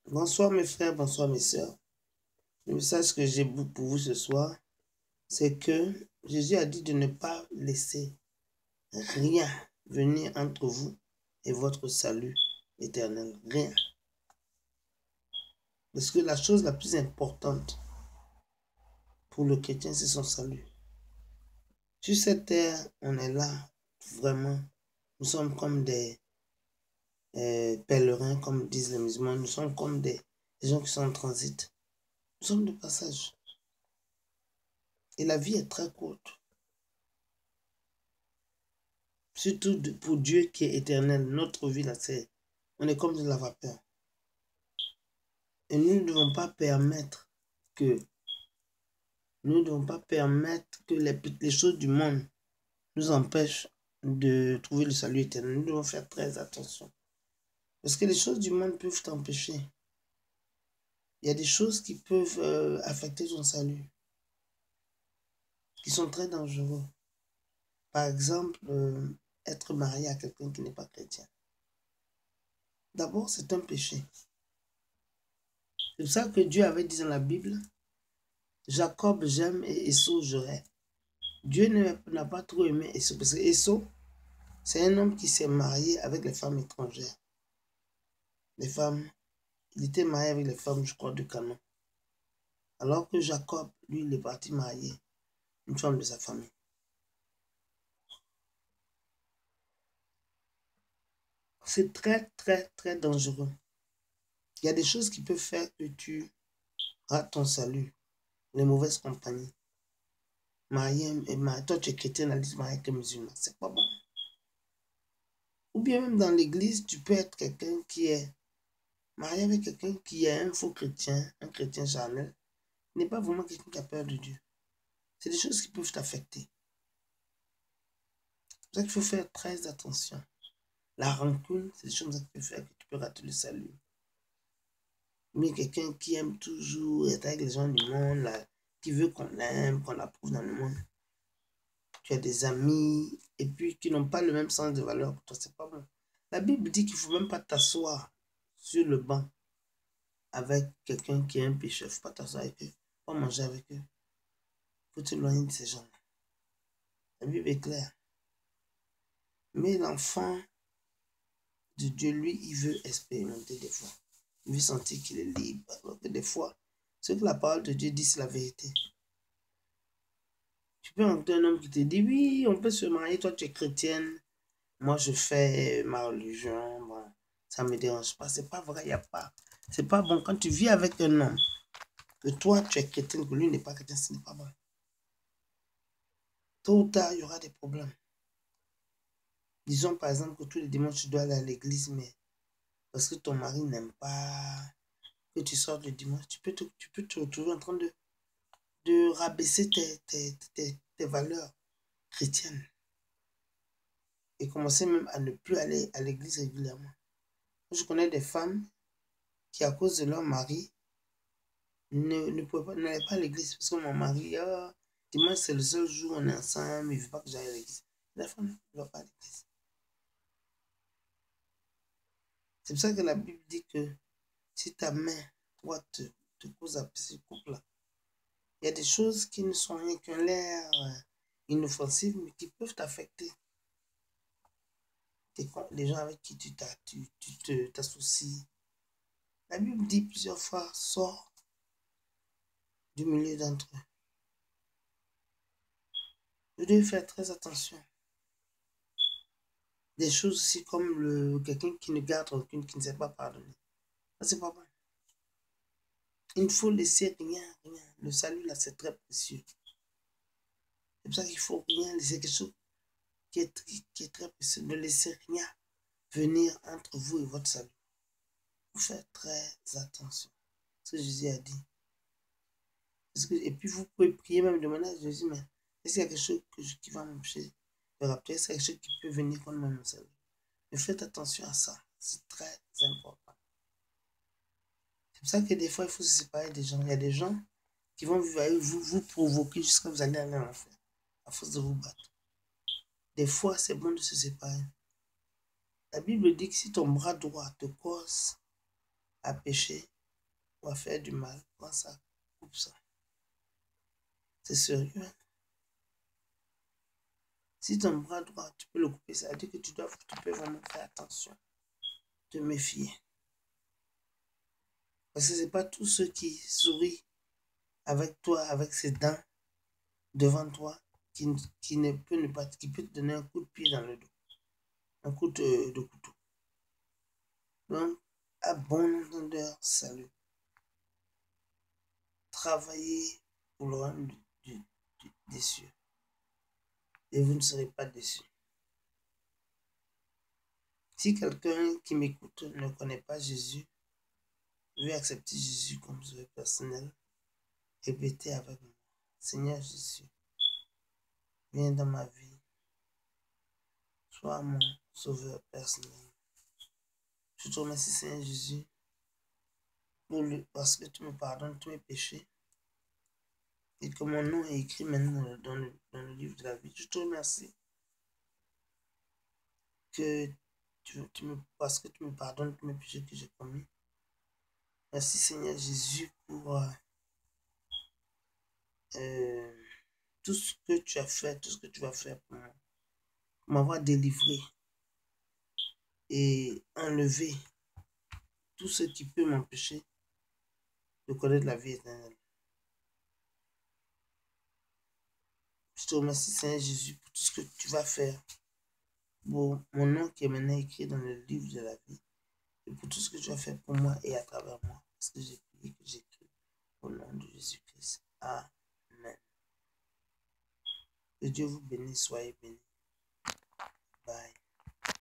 Bonsoir mes frères, bonsoir mes sœurs. Le message que j'ai pour vous ce soir, c'est que Jésus a dit de ne pas laisser rien venir entre vous et votre salut éternel. Rien. Parce que la chose la plus importante pour le chrétien, c'est son salut. Sur cette terre, on est là, vraiment. Nous sommes comme des pèlerins, comme disent les musulmans. Nous sommes comme des gens qui sont en transit. Nous sommes de passage. Et la vie est très courte. Surtout pour Dieu qui est éternel. Notre vie, là, on est comme de la vapeur. Et nous ne devons pas permettre que les choses du monde nous empêchent de trouver le salut éternel. Nous devons faire très attention. Parce que les choses du monde peuvent t'empêcher. Il y a des choses qui peuvent affecter ton salut, qui sont très dangereux. Par exemple, être marié à quelqu'un qui n'est pas chrétien. D'abord, c'est un péché. C'est pour ça que Dieu avait dit dans la Bible, Jacob j'aime et Esau je hais. Dieu n'a pas trop aimé Esau, parce que Esau, c'est un homme qui s'est marié avec les femmes étrangères. Il était marié avec les femmes, je crois, de Canaan. Alors que Jacob, lui, il est parti marier une femme de sa famille. C'est très, très, très dangereux. Il y a des choses qui peuvent faire que tu rates ton salut. Les mauvaises compagnies. Toi, tu es chrétien, elle dit marié avec un musulman. C'est pas bon. Ou bien même dans l'église, tu peux être quelqu'un qui est marié avec quelqu'un qui est un faux chrétien, un chrétien charnel. Il n'est pas vraiment quelqu'un qui a peur de Dieu. C'est des choses qui peuvent t'affecter. C'est pour ça qu'il faut faire très attention. La rancune, c'est des choses qui peuvent faire que tu peux rater le salut. Mais quelqu'un qui aime toujours être avec les gens du monde, là, qui veut qu'on l'aime, qu'on l'approuve dans le monde. Tu as des amis et puis qui n'ont pas le même sens de valeur que toi, c'est pas bon. La Bible dit qu'il ne faut même pas t'asseoir sur le banc avec quelqu'un qui est un pécheur. Il ne faut pas t'asseoir avec eux, pas manger avec eux. Il faut t'éloigner de ces gens. La Bible est claire. Mais l'enfant de Dieu, lui, il veut expérimenter des fois. Il veut sentir qu'il est libre. Alors que des fois, ce que la parole de Dieu dit, c'est la vérité. Tu peux rencontrer un homme qui te dit, oui, on peut se marier, toi tu es chrétienne, moi je fais ma religion, bon, ça ne me dérange pas. C'est pas vrai, il n'y a pas. C'est pas bon. Quand tu vis avec un homme, que toi tu es chrétienne, que lui n'est pas chrétien, ce n'est pas bon. Tôt ou tard, il y aura des problèmes. Disons par exemple que tous les dimanches tu dois aller à l'église, mais parce que ton mari n'aime pas que tu sortes le dimanche, tu peux te retrouver en train de rabaisser tes valeurs chrétiennes et commencer même à ne plus aller à l'église régulièrement. Je connais des femmes qui, à cause de leur mari, n'allaient pas à l'église parce que mon mari, dimanche c'est le seul jour où on est ensemble, il ne veut pas que j'aille à l'église. La femme ne va pas à l'église. C'est pour ça que la Bible dit que si ta main droite te cause à pécher, coupe-la. Il y a des choses qui ne sont rien qu'un l'air inoffensif, mais qui peuvent t'affecter. Les gens avec qui tu t'associes. La Bible dit plusieurs fois, sors du milieu d'entre eux. Vous devez faire très attention. Des choses aussi comme quelqu'un qui ne garde aucune, qui ne sait pas pardonner. Ça, c'est pas bon. Il ne faut laisser rien. Le salut, là, c'est très précieux. C'est pour ça qu'il ne faut rien laisser, quelque chose qui est très précieux. Ne laissez rien venir entre vous et votre salut. Il faut faire très attention. C'est ce que Jésus a dit. Et puis vous pouvez prier même, demander à Jésus, mais est-ce qu'il y a quelque chose qui va m'empêcher de rappeler? Est-ce qu'il y a quelque chose qui peut venir contre mon salut? Mais faites attention à ça. C'est très important. C'est pour ça que des fois, il faut se séparer des gens. Il y a des gens qui vont vivre avec vous, vous provoquer jusqu'à ce que vous allez aller en enfer, à force de vous battre. Des fois, c'est bon de se séparer. La Bible dit que si ton bras droit te cause à pécher, ou à faire du mal, prends ça, coupe ça. C'est sérieux. Hein? Si ton bras droit, tu peux le couper, ça veut dire que tu peux vraiment faire attention, te méfier. Parce que ce n'est pas tous ceux qui sourient avec toi, avec ses dents, devant toi, qui ne peut ne pas, qui peut te donner un coup de pied dans le dos, un coup de couteau. Donc, à bon entendeur, salut. Travaillez pour le royaume des cieux. Et vous ne serez pas déçus. Si quelqu'un qui m'écoute ne connaît pas Jésus, veut accepter Jésus comme sauveur personnel, répétez avec moi. Seigneur Jésus, viens dans ma vie. Sois mon sauveur personnel. Je te remercie, Seigneur Jésus, parce que tu me pardonnes tous mes péchés et que mon nom est écrit maintenant dans le livre de la vie. Je te remercie que parce que tu me pardonnes tous mes péchés que j'ai commis. Merci, Seigneur Jésus, pour tout ce que tu as fait, tout ce que tu vas faire pour m'avoir délivré et enlevé tout ce qui peut m'empêcher de connaître la vie éternelle. Je te remercie, Seigneur Jésus, pour tout ce que tu vas faire pour mon nom qui est maintenant écrit dans le livre de la vie et pour tout ce que tu vas faire pour moi et à travers moi. Parce que j'ai prié, que j'ai cru au nom de Jésus-Christ. Amen. Que Dieu vous bénisse, soyez bénis. Bye.